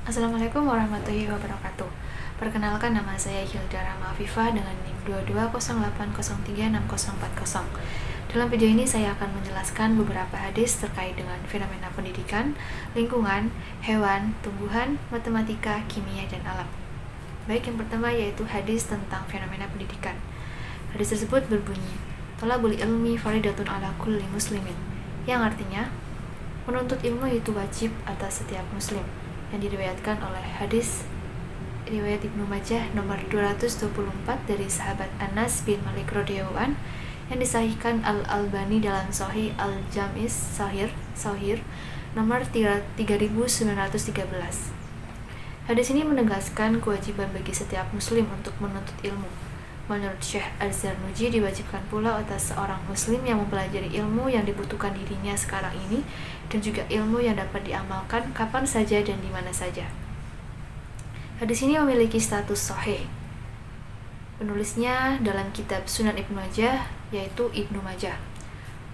Assalamualaikum warahmatullahi wabarakatuh. Perkenalkan, nama saya Hilda Rama Afifah dengan NIM 2208036040. Dalam video ini saya akan menjelaskan beberapa hadis terkait dengan fenomena pendidikan, lingkungan, hewan, tumbuhan, matematika, kimia, dan alam. Baik, yang pertama yaitu hadis tentang fenomena pendidikan. Hadis tersebut berbunyi, "Thalabul ilmi faridatun ala kulli muslimin", yang artinya menuntut ilmu itu wajib atas setiap muslim, yang diriwayatkan oleh hadis riwayat Ibnu Majah nomor 224 dari sahabat Anas bin Malik radhiyallahu an, yang disahihkan Al-Albani dalam Sahih Al-Jami'is Sahih nomor 3913. Hadis ini menegaskan kewajiban bagi setiap muslim untuk menuntut ilmu. Menurut Syekh Az-Zarnuji, diwajibkan pula atas seorang muslim yang mempelajari ilmu yang dibutuhkan dirinya sekarang ini, dan juga ilmu yang dapat diamalkan kapan saja dan di mana saja. Hadis ini memiliki status sahih. Penulisnya dalam kitab Sunan Ibnu Majah, yaitu Ibnu Majah.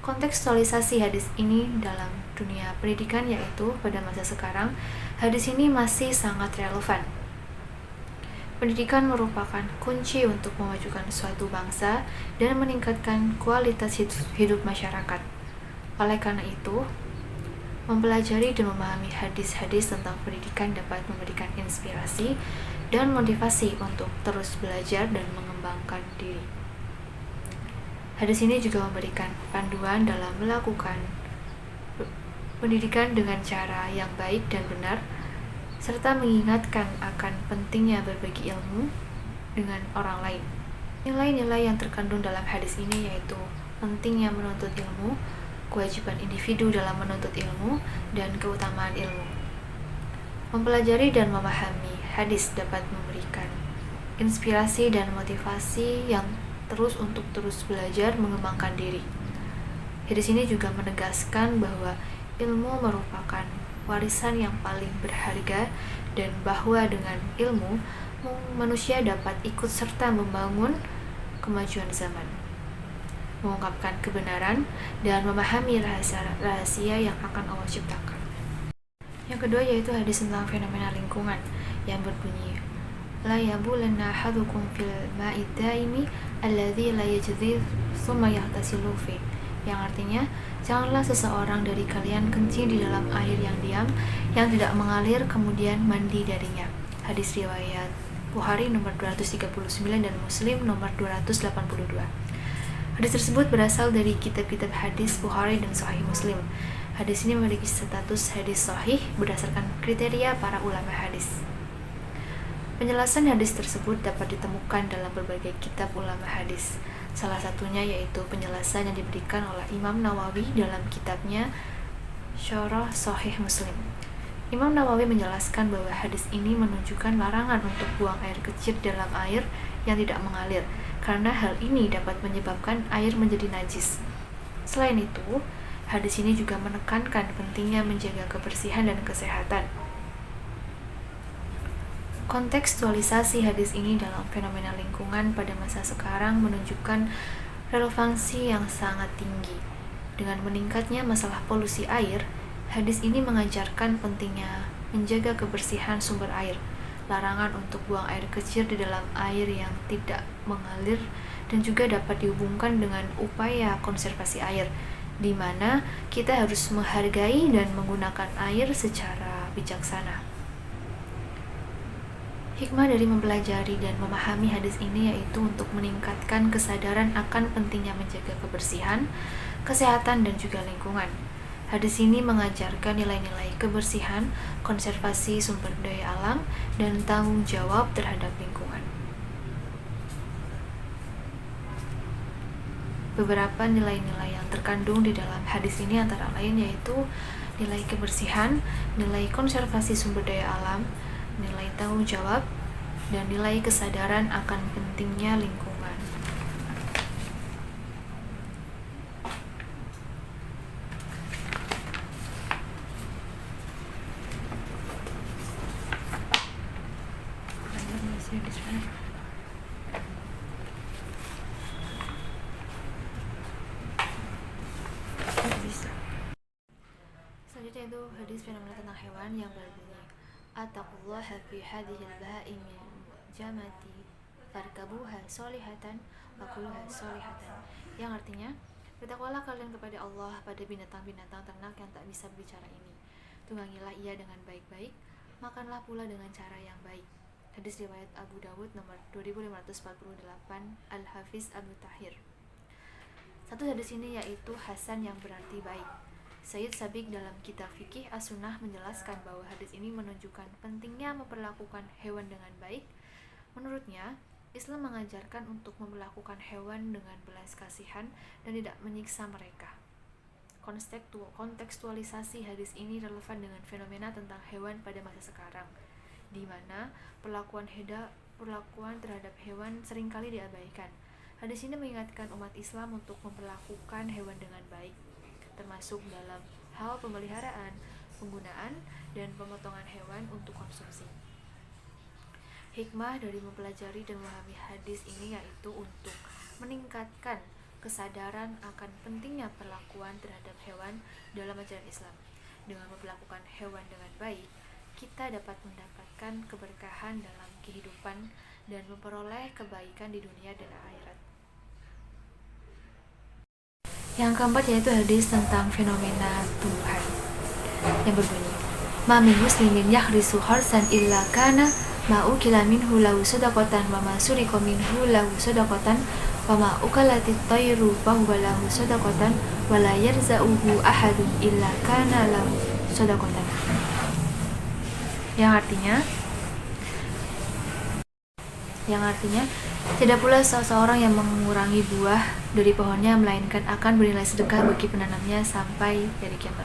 Kontekstualisasi hadis ini dalam dunia pendidikan yaitu pada masa sekarang, hadis ini masih sangat relevan. Pendidikan merupakan kunci untuk memajukan suatu bangsa dan meningkatkan kualitas hidup masyarakat. Oleh karena itu, mempelajari dan memahami hadis-hadis tentang pendidikan dapat memberikan inspirasi dan motivasi untuk terus belajar dan mengembangkan diri. Hadis ini juga memberikan panduan dalam melakukan pendidikan dengan cara yang baik dan benar, serta mengingatkan akan pentingnya berbagi ilmu dengan orang lain. Nilai-nilai yang terkandung dalam hadis ini yaitu pentingnya menuntut ilmu, kewajiban individu dalam menuntut ilmu, dan keutamaan ilmu. Mempelajari dan memahami hadis dapat memberikan inspirasi dan motivasi yang untuk terus belajar mengembangkan diri. Hadis ini juga menegaskan bahwa ilmu merupakan warisan yang paling berharga, dan bahwa dengan ilmu manusia dapat ikut serta membangun kemajuan zaman, mengungkapkan kebenaran, dan memahami rahasia yang akan Allah ciptakan. Yang kedua yaitu hadis tentang fenomena lingkungan yang berbunyi, "La yabulanna ahadukum fil ma'i daimi alladzi la yajzi tsumma yahtasilu fi", yang artinya, janganlah seseorang dari kalian kencing di dalam air yang diam, yang tidak mengalir, kemudian mandi darinya. Hadis riwayat Bukhari nomor 239 dan Muslim nomor 282. Hadis tersebut berasal dari kitab-kitab hadis Bukhari dan Sahih Muslim. Hadis ini memiliki status hadis sahih berdasarkan kriteria para ulama hadis. Penjelasan hadis tersebut dapat ditemukan dalam berbagai kitab ulama hadis. Salah satunya yaitu penjelasan yang diberikan oleh Imam Nawawi dalam kitabnya Syarah Sahih Muslim. Imam Nawawi menjelaskan bahwa hadis ini menunjukkan larangan untuk buang air kecil dalam air yang tidak mengalir, karena hal ini dapat menyebabkan air menjadi najis. Selain itu, hadis ini juga menekankan pentingnya menjaga kebersihan dan kesehatan. Kontekstualisasi hadis ini dalam fenomena lingkungan pada masa sekarang menunjukkan relevansi yang sangat tinggi. Dengan meningkatnya masalah polusi air, hadis ini mengajarkan pentingnya menjaga kebersihan sumber air, larangan untuk buang air kecil di dalam air yang tidak mengalir, dan juga dapat dihubungkan dengan upaya konservasi air, di mana kita harus menghargai dan menggunakan air secara bijaksana. Hikmah dari mempelajari dan memahami hadis ini yaitu untuk meningkatkan kesadaran akan pentingnya menjaga kebersihan, kesehatan, dan juga lingkungan. Hadis ini mengajarkan nilai-nilai kebersihan, konservasi sumber daya alam, dan tanggung jawab terhadap lingkungan. Beberapa nilai-nilai yang terkandung di dalam hadis ini antara lain yaitu nilai kebersihan, nilai konservasi sumber daya alam, nilai tanggung jawab, dan nilai kesadaran akan pentingnya lingkungan. Selanjutnya itu hadis fenomena tentang hewan yang berbunyi, Attaqullaha fi hadhil bahaimi jamati farkabuha solihatan wa kuluha solihatan. Yang artinya, bertakwalah kalian kepada Allah pada binatang-binatang ternak yang tak bisa berbicara ini. Tunggangilah ia dengan baik-baik, makanlah pula dengan cara yang baik. Hadis riwayat Abu Dawud nomor 2548, Al-Hafiz Abu Tahir. Satu hadis ini yaitu hasan yang berarti baik. Sayyid Sabiq dalam kitab Fikih As-Sunnah menjelaskan bahwa hadis ini menunjukkan pentingnya memperlakukan hewan dengan baik. Menurutnya, Islam mengajarkan untuk memperlakukan hewan dengan belas kasihan dan tidak menyiksa mereka. Kontekstualisasi hadis ini relevan dengan fenomena tentang hewan pada masa sekarang, di mana perlakuan terhadap hewan seringkali diabaikan. Hadis ini mengingatkan umat Islam untuk memperlakukan hewan dengan baik, termasuk dalam hal pemeliharaan, penggunaan, dan pemotongan hewan untuk konsumsi. Hikmah dari mempelajari dan memahami hadis ini yaitu untuk meningkatkan kesadaran akan pentingnya perlakuan terhadap hewan dalam ajaran Islam. Dengan memperlakukan hewan dengan baik, kita dapat mendapatkan keberkahan dalam kehidupan dan memperoleh kebaikan di dunia dan akhirat. Yang keempat yaitu hadis tentang fenomena tumbuhan yang berbunyi, ma min muslimin yahrisu harsan illa kana ma ukila minhu lahu sadaqatan wa ma surika minhu lahu sadaqatan wa ma ukalatit tayru fa huwa lahu sadaqatan wa la yarza'uhu ahadun illa kana lahu sadaqatan. Yang artinya tidak pula seseorang yang mengurangi buah dari pohonnya melainkan akan bernilai sedekah bagi penanamnya sampai dari kiamat.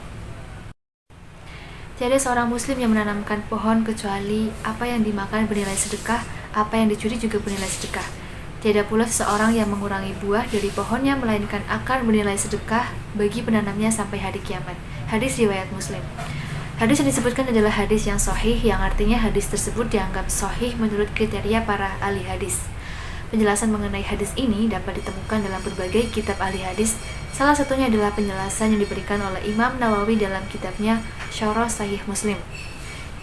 Tiada seorang muslim yang menanamkan pohon kecuali apa yang dimakan bernilai sedekah, apa yang dicuri juga bernilai sedekah. Tiada pula seseorang yang mengurangi buah dari pohonnya melainkan akan bernilai sedekah bagi penanamnya sampai hari kiamat. Hadis riwayat Muslim. Hadis yang disebutkan adalah hadis yang sahih, yang artinya hadis tersebut dianggap sahih menurut kriteria para ahli hadis. Penjelasan mengenai hadis ini dapat ditemukan dalam berbagai kitab ahli hadis. Salah satunya adalah penjelasan yang diberikan oleh Imam Nawawi dalam kitabnya Syarah Sahih Muslim.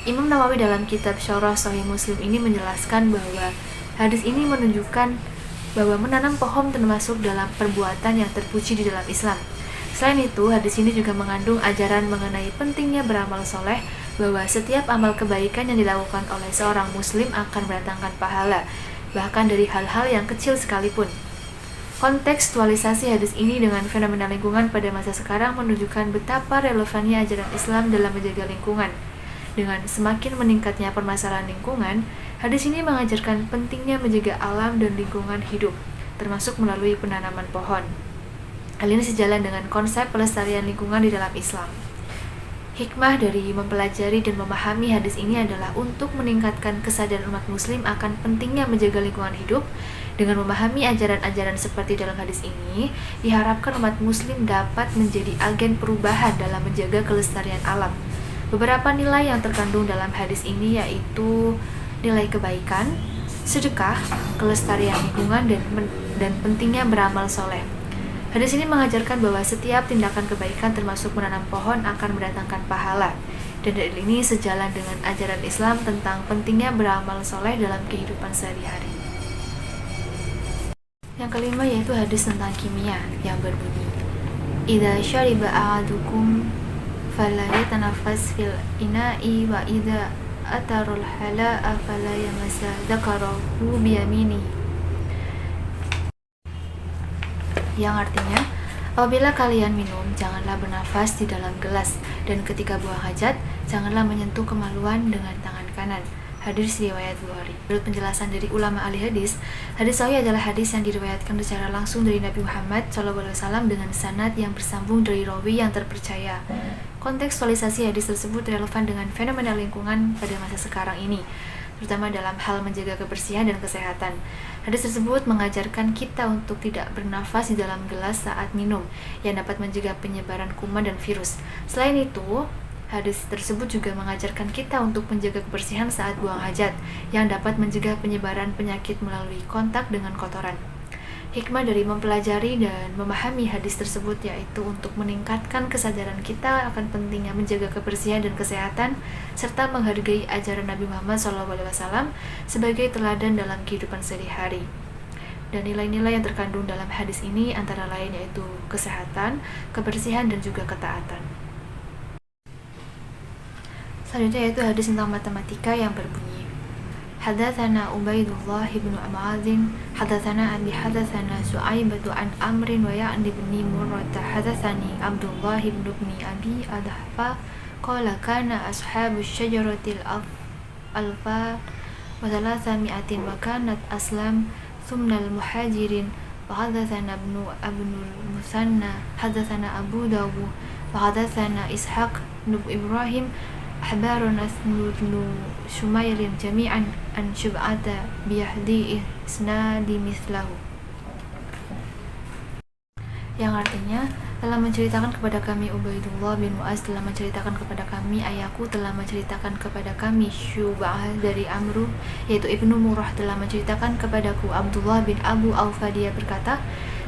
Imam Nawawi dalam kitab Syarah Sahih Muslim ini menjelaskan bahwa hadis ini menunjukkan bahwa menanam pohon termasuk dalam perbuatan yang terpuji di dalam Islam. Selain itu, hadis ini juga mengandung ajaran mengenai pentingnya beramal soleh, bahwa setiap amal kebaikan yang dilakukan oleh seorang muslim akan mendatangkan pahala, bahkan dari hal-hal yang kecil sekalipun. Kontekstualisasi hadis ini dengan fenomena lingkungan pada masa sekarang menunjukkan betapa relevannya ajaran Islam dalam menjaga lingkungan. Dengan semakin meningkatnya permasalahan lingkungan, hadis ini mengajarkan pentingnya menjaga alam dan lingkungan hidup, termasuk melalui penanaman pohon. Hal ini sejalan dengan konsep pelestarian lingkungan di dalam Islam. Hikmah dari mempelajari dan memahami hadis ini adalah untuk meningkatkan kesadaran umat muslim akan pentingnya menjaga lingkungan hidup. Dengan memahami ajaran-ajaran seperti dalam hadis ini, diharapkan umat muslim dapat menjadi agen perubahan dalam menjaga kelestarian alam. Beberapa nilai yang terkandung dalam hadis ini yaitu nilai kebaikan, sedekah, kelestarian lingkungan, dan pentingnya beramal soleh. Hadis ini mengajarkan bahwa setiap tindakan kebaikan termasuk menanam pohon akan mendatangkan pahala, dan dalil ini sejalan dengan ajaran Islam tentang pentingnya beramal soleh dalam kehidupan sehari-hari. Yang kelima yaitu hadis tentang kimia yang berbunyi, idza syariba ahadukum fala yatanafas fil ina'i wa idza atarul hala'a fala yamassa dzakarahu biyaminihi. Yang artinya, apabila kalian minum, janganlah bernafas di dalam gelas, dan ketika buang hajat, janganlah menyentuh kemaluan dengan tangan kanan. Hadis riwayat Bukhari. Menurut penjelasan dari ulama ahli hadis, hadis sahih adalah hadis yang diriwayatkan secara langsung dari Nabi Muhammad SAW dengan sanad yang bersambung dari rawi yang terpercaya. Kontekstualisasi hadis tersebut relevan dengan fenomena lingkungan pada masa sekarang ini, terutama dalam hal menjaga kebersihan dan kesehatan. Hadis tersebut mengajarkan kita untuk tidak bernafas di dalam gelas saat minum, yang dapat mencegah penyebaran kuman dan virus. Selain itu, hadis tersebut juga mengajarkan kita untuk menjaga kebersihan saat buang hajat, yang dapat mencegah penyebaran penyakit melalui kontak dengan kotoran. Hikmah dari mempelajari dan memahami hadis tersebut yaitu untuk meningkatkan kesadaran kita akan pentingnya menjaga kebersihan dan kesehatan serta menghargai ajaran Nabi Muhammad SAW sebagai teladan dalam kehidupan sehari-hari. Dan nilai-nilai yang terkandung dalam hadis ini antara lain yaitu kesehatan, kebersihan, dan juga ketaatan. Selanjutnya yaitu hadis tentang matematika yang berbunyi, Hadatsana Ubaidullah bin Mu'adz hadatsana abi hadatsana Su'aibah an Amrin wa ya'ni bin Murrah hadatsani Abdullah bin Abi Adhfa qala kana ashabus syajaratil alfa wa 300 wa kanat aslam thumma al-muhajirin wa hadatsana Abnul Musanna hadatsana Abu Dawud wa hadatsana Ishaq bin Ibrahim أحبارنا بن شمير جميعا عن شبعة بيهدي إسناد مثله, yang artinya telah menceritakan kepada kami Ubaidullah bin Mu'adz telah menceritakan kepada kami ayahku telah menceritakan kepada kami Syub'ah dari Amru yaitu Ibnu Murrah telah menceritakan kepadaku Abdullah bin Abu Aufa, dia berkata,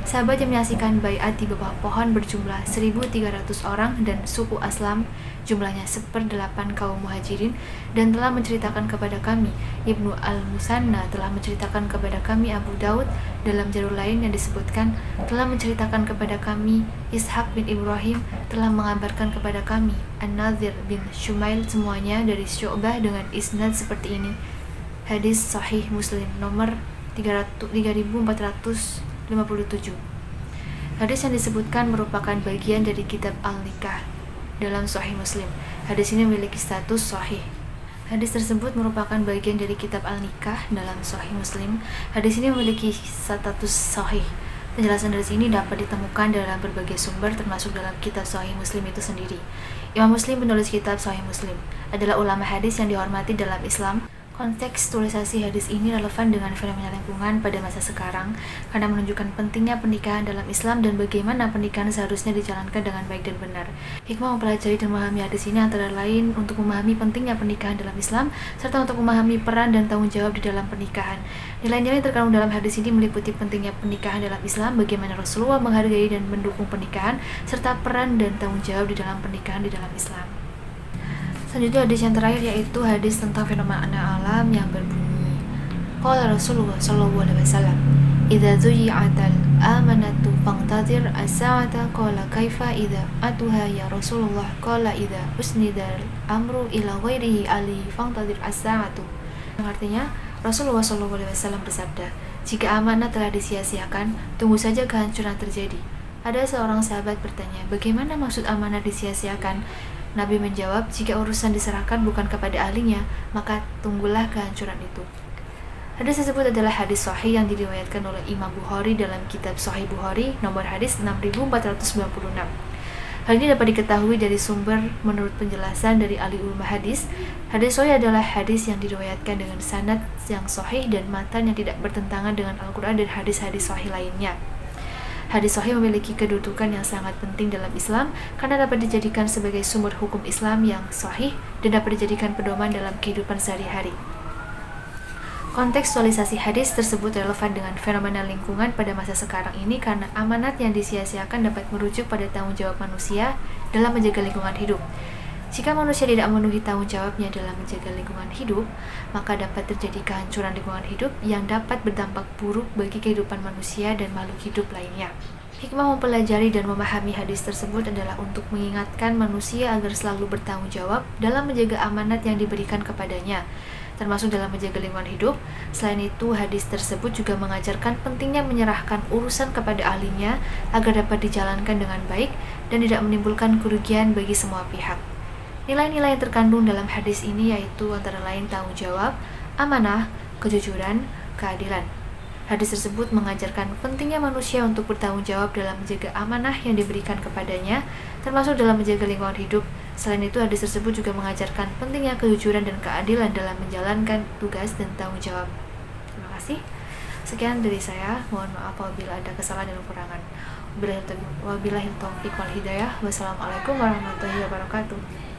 sahabat yang menyaksikan baiat di bawah pohon berjumlah 1.300 orang dan suku Aslam jumlahnya 1/8 kaum muhajirin, dan telah menceritakan kepada kami Ibnu al-Musanna telah menceritakan kepada kami Abu Daud, dalam jalur lain yang disebutkan telah menceritakan kepada kami Ishaq bin Ibrahim telah mengabarkan kepada kami An-Nadhir bin Shumail, semuanya dari Syu'bah dengan isnad seperti ini. Hadis Sahih Muslim nomor 3457. Hadis yang disebutkan merupakan bagian dari kitab Al-Nikah dalam Sahih Muslim. Hadis ini memiliki status sahih. Hadis tersebut merupakan bagian dari kitab Al-Nikah dalam Sahih Muslim. Hadis ini memiliki status sahih. Penjelasan dari sini dapat ditemukan dalam berbagai sumber termasuk dalam kitab Sahih Muslim itu sendiri. Imam Muslim, penulis kitab Sahih Muslim, adalah ulama hadis yang dihormati dalam Islam. Kontekstualisasi hadis ini relevan dengan fenomena lingkungan pada masa sekarang karena menunjukkan pentingnya pernikahan dalam Islam dan bagaimana pernikahan seharusnya dijalankan dengan baik dan benar. Hikmah mempelajari dan memahami hadis ini antara lain untuk memahami pentingnya pernikahan dalam Islam serta untuk memahami peran dan tanggung jawab di dalam pernikahan. Nilai-nilai yang terkandung dalam hadis ini meliputi pentingnya pernikahan dalam Islam, bagaimana Rasulullah menghargai dan mendukung pernikahan, serta peran dan tanggung jawab di dalam pernikahan di dalam Islam. Selanjutnya hadis yang terakhir yaitu hadis tentang fenomena alam yang berbunyi, Qala Rasulullah sallallahu alaihi wasallam, "Idza zuyi'atal amanatu fantadhir as-sa'ata." Qala kaifa idza atuha ya Rasulullah? Qala idza usnidal amru ila ghairihi ali fantadhir as-sa'atu. Yang artinya Rasulullah sallallahu alaihi wasallam bersabda, jika amanah telah disia-siakan, tunggu saja kehancuran terjadi. Ada seorang sahabat bertanya, bagaimana maksud amanah disia-siakan? Nabi menjawab, jika urusan diserahkan bukan kepada ahlinya, maka tunggulah kehancuran itu. Hadis tersebut adalah hadis sahih yang diriwayatkan oleh Imam Bukhari dalam kitab Sahih Bukhari nomor hadis 6496. Hal ini dapat diketahui dari sumber menurut penjelasan dari ahli ulama hadis. Hadis sahih adalah hadis yang diriwayatkan dengan sanad yang sahih dan matan yang tidak bertentangan dengan Al-Quran dan hadis-hadis sahih lainnya. Hadis sahih memiliki kedudukan yang sangat penting dalam Islam karena dapat dijadikan sebagai sumber hukum Islam yang sahih dan dapat dijadikan pedoman dalam kehidupan sehari-hari. Kontekstualisasi hadis tersebut relevan dengan fenomena lingkungan pada masa sekarang ini karena amanat yang disia-siakan dapat merujuk pada tanggung jawab manusia dalam menjaga lingkungan hidup. Jika manusia tidak memenuhi tanggung jawabnya dalam menjaga lingkungan hidup, maka dapat terjadi kehancuran lingkungan hidup yang dapat berdampak buruk bagi kehidupan manusia dan makhluk hidup lainnya. Hikmah mempelajari dan memahami hadis tersebut adalah untuk mengingatkan manusia agar selalu bertanggung jawab dalam menjaga amanat yang diberikan kepadanya, termasuk dalam menjaga lingkungan hidup. Selain itu, hadis tersebut juga mengajarkan pentingnya menyerahkan urusan kepada ahlinya agar dapat dijalankan dengan baik dan tidak menimbulkan kerugian bagi semua pihak. Nilai-nilai yang terkandung dalam hadis ini yaitu antara lain tanggung jawab, amanah, kejujuran, keadilan. Hadis tersebut mengajarkan pentingnya manusia untuk bertanggung jawab dalam menjaga amanah yang diberikan kepadanya, termasuk dalam menjaga lingkungan hidup. Selain itu, hadis tersebut juga mengajarkan pentingnya kejujuran dan keadilan dalam menjalankan tugas dan tanggung jawab. Terima kasih. Sekian dari saya. Mohon maaf apabila ada kesalahan dan kekurangan. Wabillahi taufiq wal hidayah. Wassalamualaikum warahmatullahi wabarakatuh.